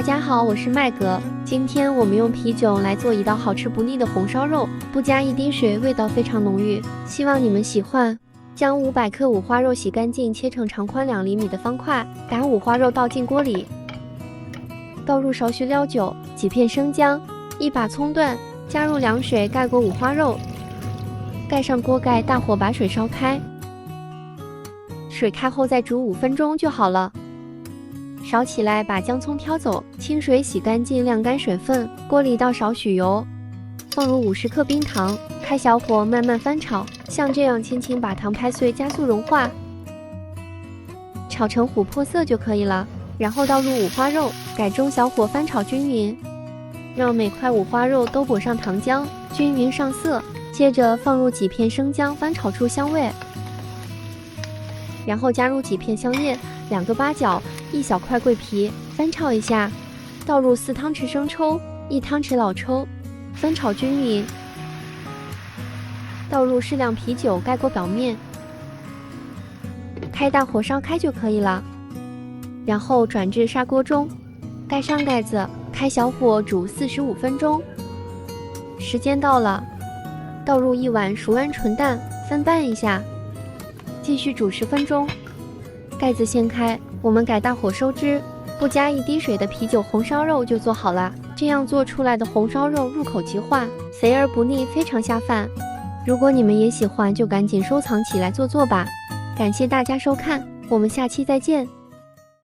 家好，我是麦格。今天我们用啤酒来做一道好吃不腻的红烧肉，不加一滴水，味道非常浓郁，希望你们喜欢。将500克五花肉洗干净，切成长宽2厘米的方块，把五花肉倒进锅里，倒入少许料酒、几片生姜、1把葱段，加入凉水盖过五花肉，盖上锅盖，大火把水烧开。水开后再煮5分钟就好了。烧起来，把姜葱挑走，清水洗干净，晾干水分。锅里倒少许油，放入50克冰糖，开小火慢慢翻炒，像这样轻轻把糖拍碎，加速融化，炒成琥珀色就可以了。然后倒入五花肉，改中小火翻炒均匀，让每块五花肉都裹上糖浆，均匀上色。接着放入几片生姜，翻炒出香味。然后加入几片香叶、2个八角、1小块桂皮，翻炒一下。倒入4汤匙生抽、1汤匙老抽，翻炒均匀。倒入适量啤酒，盖过表面，开大火烧开就可以了。然后转至砂锅中，盖上盖子，开小火煮45分钟。时间到了，倒入1碗熟鹌鹑蛋，翻拌一下。继续煮10分钟，盖子掀开，我们改大火收汁，不加一滴水的啤酒红烧肉就做好了。这样做出来的红烧肉入口即化，肥而不腻，非常下饭。如果你们也喜欢，就赶紧收藏起来做吧。感谢大家收看，我们下期再见。